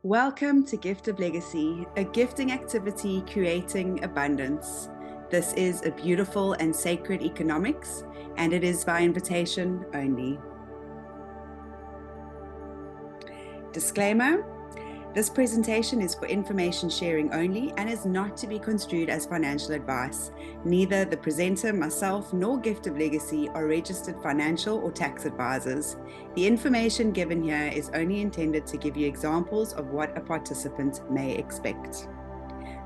Welcome to Gift of Legacy, a gifting activity creating abundance. This is a beautiful and sacred economics, and it is by invitation only. Disclaimer: this presentation is for information sharing only and is not to be construed as financial advice. Neither the presenter, myself, nor Gift of Legacy are registered financial or tax advisors. The information given here is only intended to give you examples of what a participant may expect.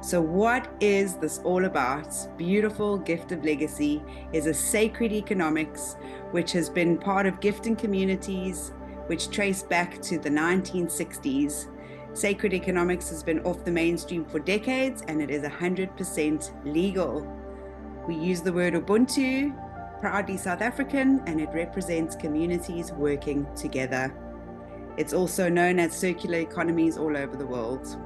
So what is this all about? Beautiful Gift of Legacy is a sacred economics which has been part of gifting communities which trace back to the 1960s. Sacred economics has been off the mainstream for decades, and it is 100% legal. We use the word Ubuntu, proudly South African, and it represents communities working together. It's also known as circular economies all over the world.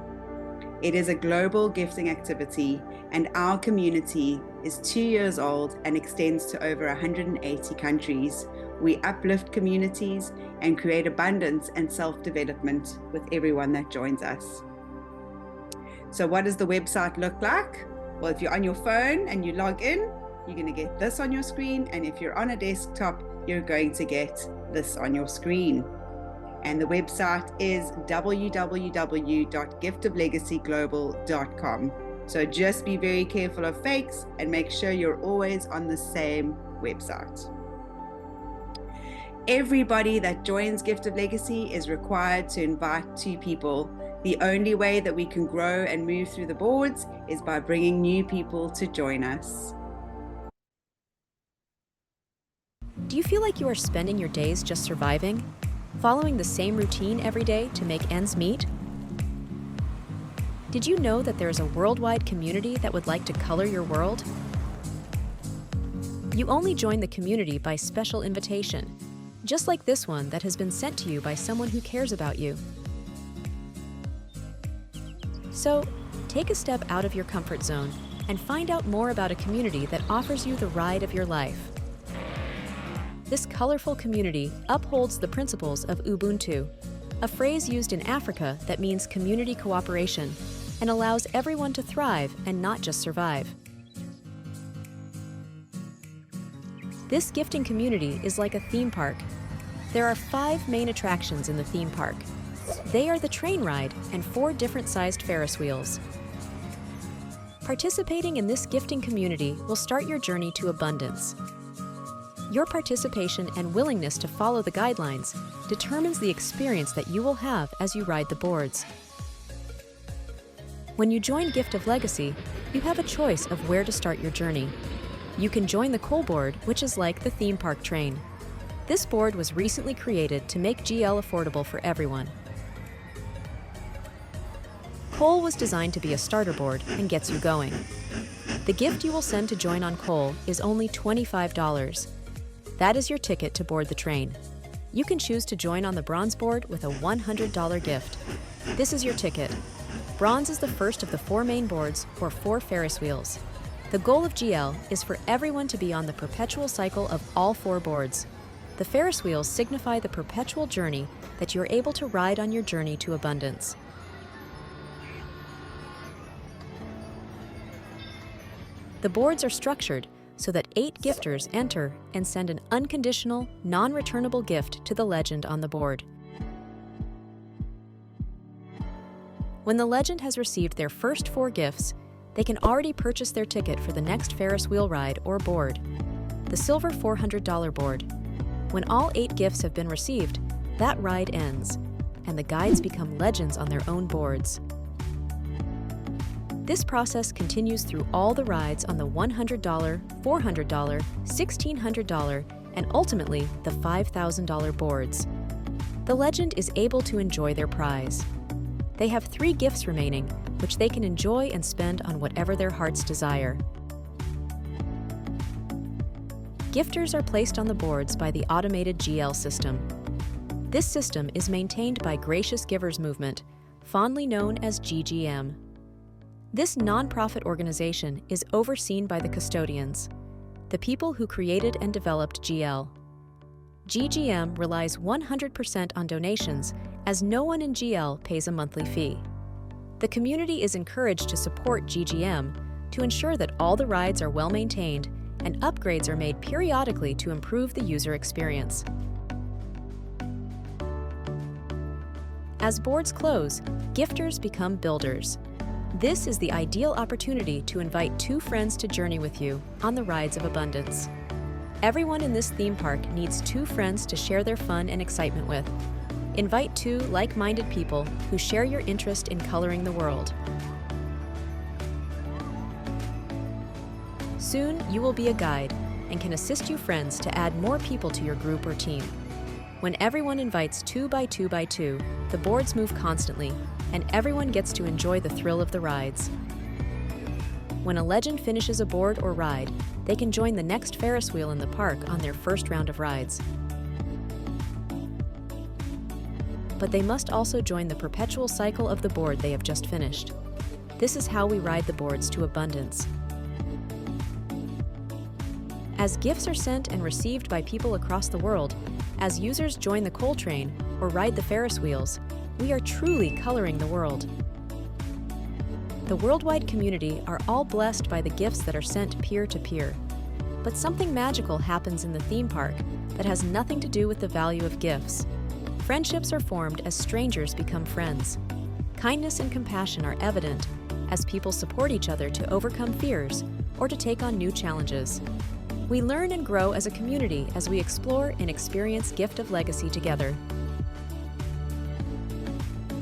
It is a global gifting activity, and our community is 2 years old and extends to over 180 countries. We uplift communities and create abundance and self-development with everyone that joins us. So what does the website look like? Well, if you're on your phone and you log in, you're going to get this on your screen. And if you're on a desktop, you're going to get this on your screen. And the website is www.giftoflegacyglobal.com. So just be very careful of fakes and make sure you're always on the same website. Everybody that joins Gift of Legacy is required to invite 2 people. The only way that we can grow and move through the boards is by bringing new people to join us. Do you feel like you are spending your days just surviving? Following the same routine every day to make ends meet? Did you know that there is a worldwide community that would like to color your world? You only join the community by special invitation, just like this one that has been sent to you by someone who cares about you. So, take a step out of your comfort zone and find out more about a community that offers you the ride of your life. This colorful community upholds the principles of Ubuntu, a phrase used in Africa that means community cooperation and allows everyone to thrive and not just survive. This gifting community is like a theme park. There are 5 main attractions in the theme park. They are the train ride and 4 different-sized Ferris wheels. Participating in this gifting community will start your journey to abundance. Your participation and willingness to follow the guidelines determines the experience that you will have as you ride the boards. When you join Gift of Legacy, you have a choice of where to start your journey. You can join the Coal Board, which is like the theme park train. This board was recently created to make GL affordable for everyone. Coal was designed to be a starter board and gets you going. The gift you will send to join on Coal is only $25. That is your ticket to board the train. You can choose to join on the Bronze board with a $100 gift. This is your ticket. Bronze is the first of the 4 main boards or 4 Ferris wheels. The goal of GL is for everyone to be on the perpetual cycle of all 4 boards. The Ferris wheels signify the perpetual journey that you're able to ride on your journey to abundance. The boards are structured so that 8 gifters enter and send an unconditional, non-returnable gift to the legend on the board. When the legend has received their first 4 gifts, they can already purchase their ticket for the next Ferris wheel ride or board, the silver $400 board. When all 8 gifts have been received, that ride ends, and the guides become legends on their own boards. This process continues through all the rides on the $100, $400, $1,600, and ultimately the $5,000 boards. The legend is able to enjoy their prize. They have 3 gifts remaining, which they can enjoy and spend on whatever their hearts desire. Gifters are placed on the boards by the automated GL system. This system is maintained by Gracious Givers Movement, fondly known as GGM. This nonprofit organization is overseen by the custodians, the people who created and developed GL. GGM relies 100% on donations, as no one in GL pays a monthly fee. The community is encouraged to support GGM to ensure that all the rides are well maintained and upgrades are made periodically to improve the user experience. As boards close, gifters become builders. This is the ideal opportunity to invite two friends to journey with you on the rides of abundance. Everyone in this theme park needs two friends to share their fun and excitement with. Invite two like-minded people who share your interest in coloring the world. Soon, you will be a guide and can assist you friends to add more people to your group or team. When everyone invites 2 by 2 by 2, the boards move constantly, and everyone gets to enjoy the thrill of the rides. When a legend finishes a board or ride, they can join the next Ferris wheel in the park on their first round of rides. But they must also join the perpetual cycle of the board they have just finished. This is how we ride the boards to abundance. As gifts are sent and received by people across the world, as users join the coal train or ride the Ferris wheels, we are truly coloring the world. The worldwide community are all blessed by the gifts that are sent peer-to-peer. But something magical happens in the theme park that has nothing to do with the value of gifts. Friendships are formed as strangers become friends. Kindness and compassion are evident as people support each other to overcome fears or to take on new challenges. We learn and grow as a community as we explore and experience Gift of Legacy together.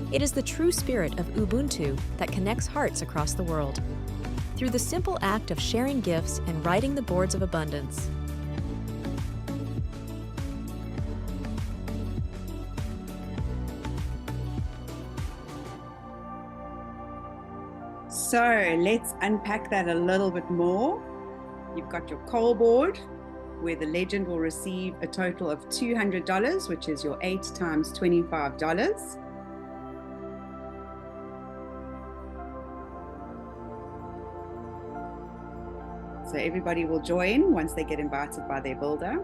It is the true spirit of Ubuntu that connects hearts across the world, through the simple act of sharing gifts and riding the boards of abundance. So let's unpack that a little bit more. You've got your coal board, where the legend will receive a total of $200, which is your 8 times $25. So everybody will join once they get invited by their builder.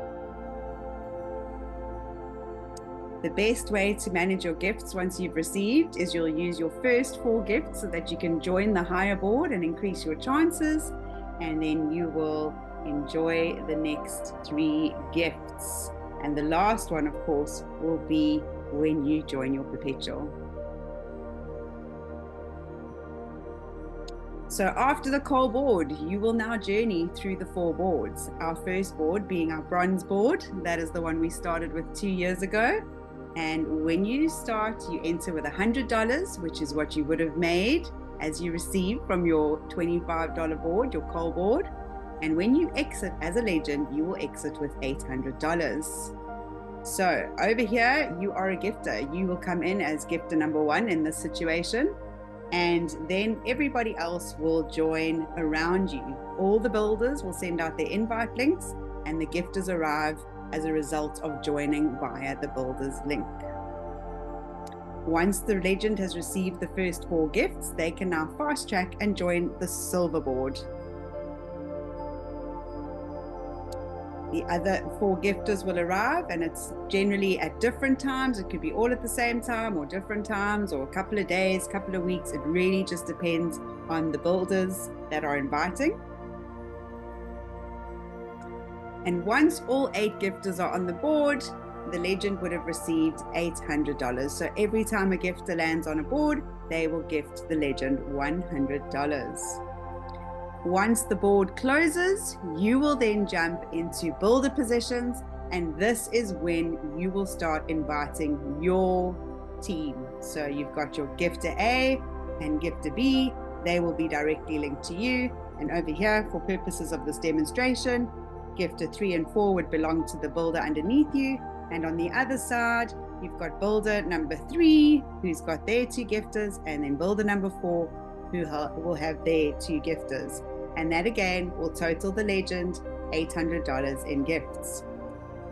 The best way to manage your gifts once you've received is you'll use your first 4 gifts so that you can join the higher board and increase your chances, and then you will enjoy the next 3 gifts. And the last one, of course, will be when you join your perpetual. So after the coal board, you will now journey through the 4 boards. Our first board being our bronze board. That is the one we started with 2 years ago. And when you start, you enter with $100, which is what you would have made as you receive from your $25 board, your coal board. And when you exit as a legend, you will exit with $800. So over here, you are a gifter. You will come in as gifter number 1 in this situation. And then everybody else will join around you. All the builders will send out their invite links, and the gifters arrive as a result of joining via the builders link. Once the legend has received the first 4 gifts, they can now fast track and join the silver board. The other 4 gifters will arrive, and it's generally at different times. It could be all at the same time or different times or a couple of days, couple of weeks. It really just depends on the builders that are inviting. And once all 8 gifters are on the board, the legend would have received $800. So every time a gifter lands on a board, they will gift the legend $100. Once the board closes, you will then jump into builder positions, and this is when you will start inviting your team. So you've got your gifter A and gifter B. They will be directly linked to you. And over here, for purposes of this demonstration, gifter 3 and 4 would belong to the builder underneath you. And on the other side, you've got builder number 3, who's got their 2 gifters, and then builder number 4, who will have their 2 gifters. And that again will total the legend $800 in gifts.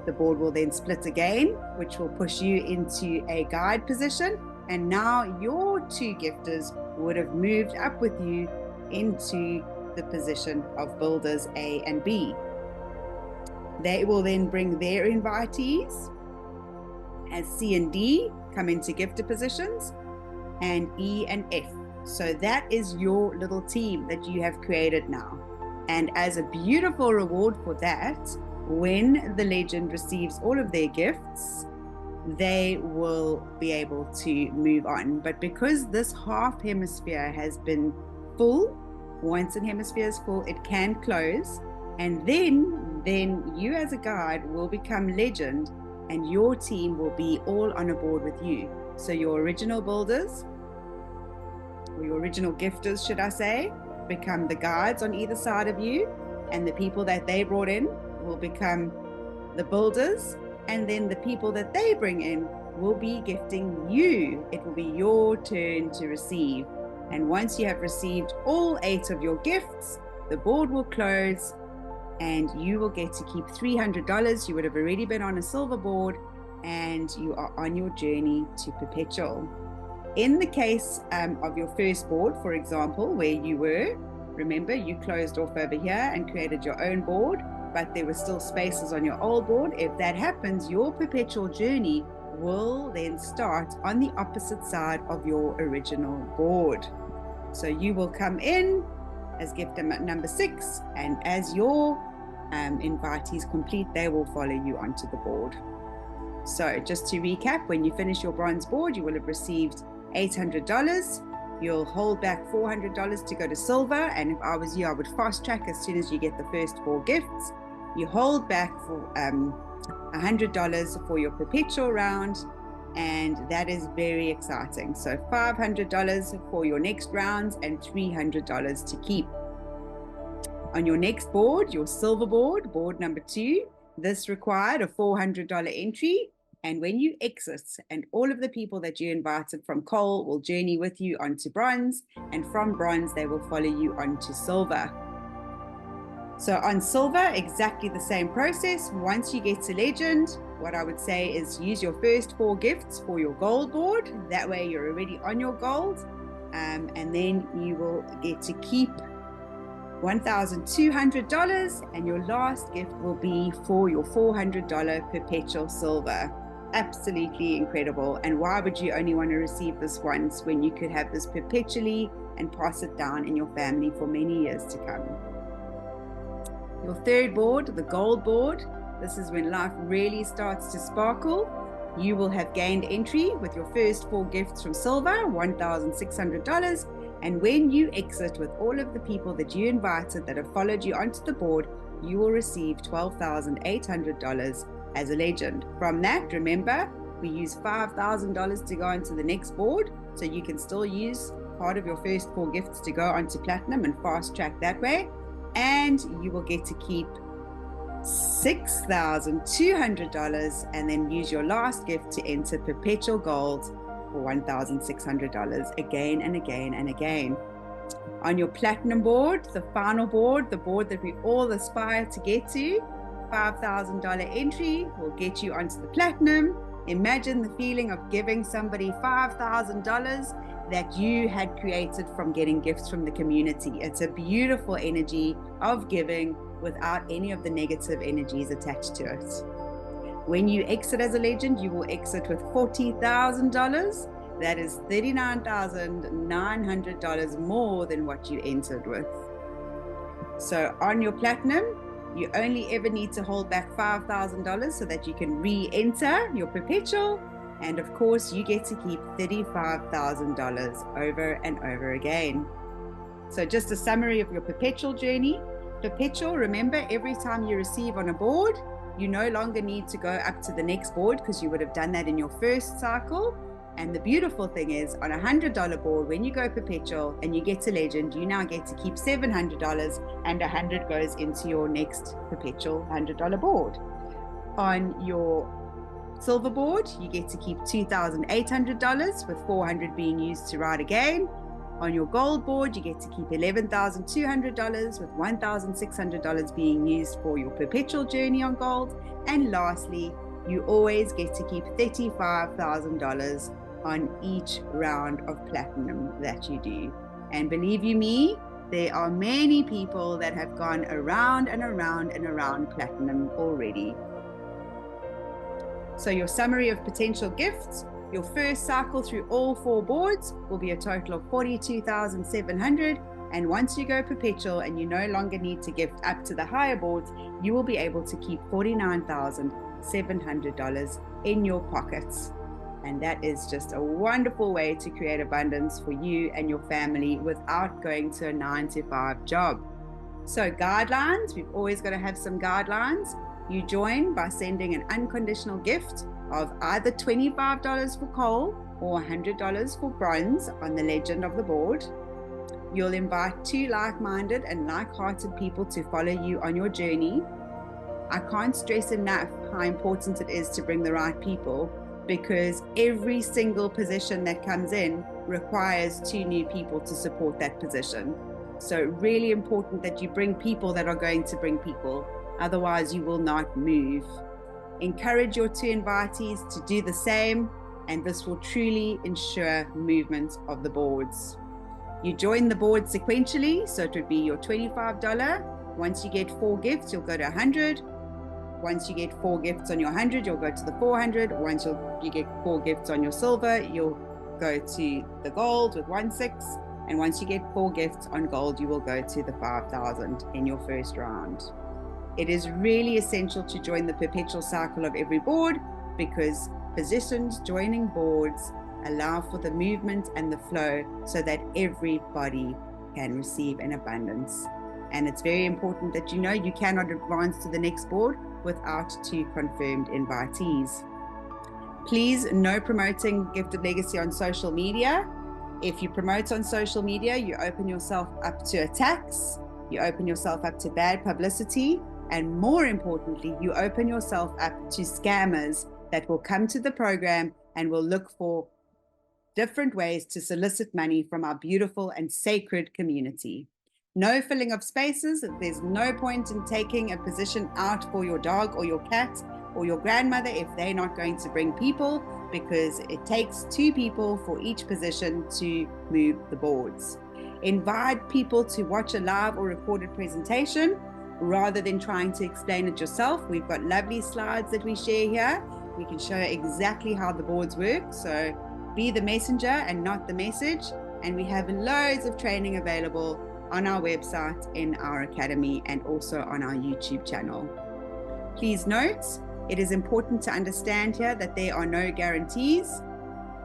The board will then split again, which will push you into a guide position. And now your 2 gifters would have moved up with you into the position of builders A and B. They will then bring their invitees as C and D come into gifter positions, and E and F. So that is your little team that you have created now. And as a beautiful reward for that, when the legend receives all of their gifts, they will be able to move on. But because this half hemisphere has been full, once an hemisphere is full, it can close. And then you as a guide will become legend, and your team will be all on a board with you. So your original builders, or your original gifters, should I say, become the guides on either side of you, and the people that they brought in will become the builders, and then the people that they bring in will be gifting you. It will be your turn to receive. And once you have received all 8 of your gifts, the board will close and you will get to keep $300. You would have already been on a silver board and you are on your journey to perpetual. In the case of your first board, for example, where you were, remember you closed off over here and created your own board, but there were still spaces on your old board. If that happens, your perpetual journey will then start on the opposite side of your original board. So you will come in as gifter number 6, and as your invitees complete, they will follow you onto the board. So just to recap, when you finish your bronze board, you will have received $800. You'll hold back $400 to go to silver, and if I was you, I would fast track as soon as you get the first 4 gifts. You hold back for $100 for your perpetual round, and that is very exciting. So $500 for your next rounds and $300 to keep. On your next board, your silver board, board number 2, this required a $400 entry. And when you exit, and all of the people that you invited from coal will journey with you onto bronze, and from bronze, they will follow you onto silver. So on silver, exactly the same process. Once you get to legend, what I would say is use your first 4 gifts for your gold board. That way you're already on your gold. And then you will get to keep $1,200, and your last gift will be for your $400 perpetual silver. Absolutely incredible. And why would you only want to receive this once when you could have this perpetually and pass it down in your family for many years to come? Your third board, the gold board, this is when life really starts to sparkle. You will have gained entry with your first 4 gifts from silver, $1,600. And when you exit with all of the people that you invited that have followed you onto the board, you will receive $12,800 as a legend. From that, remember, we use $5,000 to go onto the next board, so you can still use part of your first 4 gifts to go onto platinum and fast track that way. And you will get to keep $6,200 and then use your last gift to enter perpetual gold for $1,600 again and again and again. On your platinum board, the final board, the board that we all aspire to get to, $5,000 entry will get you onto the platinum. Imagine the feeling of giving somebody $5,000 that you had created from getting gifts from the community. It's a beautiful energy of giving without any of the negative energies attached to it. When you exit as a legend, you will exit with $40,000. That is $39,900 more than what you entered with. So on your platinum, you only ever need to hold back $5,000 so that you can re-enter your perpetual. And of course, you get to keep $35,000 over and over again. So just a summary of your perpetual journey. Perpetual, remember, every time you receive on a board, you no longer need to go up to the next board because you would have done that in your first cycle. And the beautiful thing is, on a $100 board, when you go perpetual and you get to legend, you now get to keep $700, and $100 goes into your next perpetual $100 board. On your silver board, you get to keep $2,800 with $400 being used to ride again. On your gold board, you get to keep $11,200 with $1,600 being used for your perpetual journey on gold. And lastly, you always get to keep $35,000 on each round of platinum that you do. And believe you me, there are many people that have gone around and around and around platinum already. So your summary of potential gifts, your first cycle through all 4 boards will be a total of $42,700. And once you go perpetual and you no longer need to gift up to the higher boards, you will be able to keep $49,700 in your pockets. And that is just a wonderful way to create abundance for you and your family without going to a 9-to-5 job. So guidelines, we've always got to have some guidelines. You join by sending an unconditional gift of either $25 for coal or $100 for bronze on the legend of the board. You'll invite 2 like-minded and like-hearted people to follow you on your journey. I can't stress enough how important it is to bring the right people, because every single position that comes in requires 2 new people to support that position. So really important that you bring people that are going to bring people. Otherwise, you will not move. Encourage your 2 invitees to do the same, and this will truly ensure movement of the boards. You join the board sequentially, so it would be your $25. Once you get 4 gifts, you'll go to $100. Once you get 4 gifts on your $100, you'll go to the $400. Once you get 4 gifts on your silver, you'll go to the gold with 1/6. And once you get 4 gifts on gold, you will go to the 5,000 in your first round. It is really essential to join the perpetual cycle of every board, because positions joining boards allow for the movement and the flow so that everybody can receive in abundance. And it's very important that you know you cannot advance to the next board without 2 confirmed invitees. Please, no promoting Gifted Legacy on social media. If you promote on social media, you open yourself up to attacks, you open yourself up to bad publicity, and more importantly, you open yourself up to scammers that will come to the program and will look for different ways to solicit money from our beautiful and sacred community. No filling of spaces. There's no point in taking a position out for your dog or your cat or your grandmother if they're not going to bring people, because it takes 2 people for each position to move the boards. Invite people to watch a live or recorded presentation rather than trying to explain it yourself. We've got lovely slides that we share here. We can show exactly how the boards work. So be the messenger and not the message. And we have loads of training available on our website, in our academy, and also on our YouTube channel. Please note, it is important to understand here that there are no guarantees.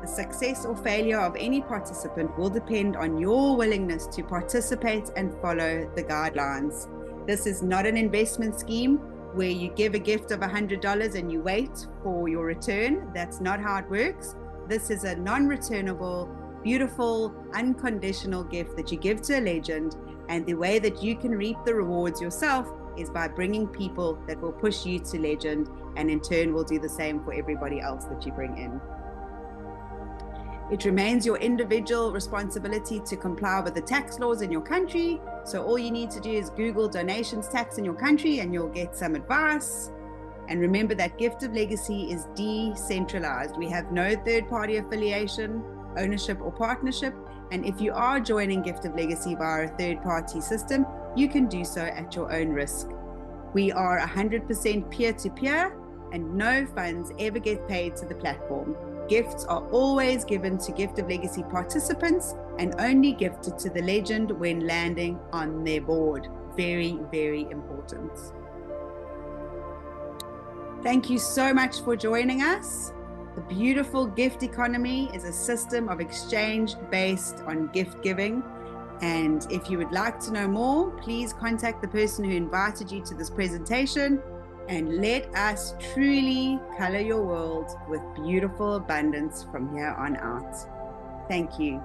The success or failure of any participant will depend on your willingness to participate and follow the guidelines. This is not an investment scheme where you give a gift of $100 and you wait for your return. That's not how it works. This is a non-returnable, beautiful, unconditional gift that you give to a legend, and the way that you can reap the rewards yourself is by bringing people that will push you to legend, and in turn will do the same for everybody else that you bring in. It remains your individual responsibility to comply with the tax laws in your country. So all you need to do is Google donations tax in your country and you'll get some advice. And remember that Gift of Legacy is decentralized. We have no third-party affiliation, ownership, or partnership. And if you are joining Gift of Legacy via a third-party system, you can do so at your own risk. We are 100% peer-to-peer, and no funds ever get paid to the platform. Gifts are always given to Gift of Legacy participants and only gifted to the legend when landing on their board. Very, very important. Thank you so much for joining us. The beautiful gift economy is a system of exchange based on gift giving. And if you would like to know more, please contact the person who invited you to this presentation, and let us truly color your world with beautiful abundance from here on out. Thank you.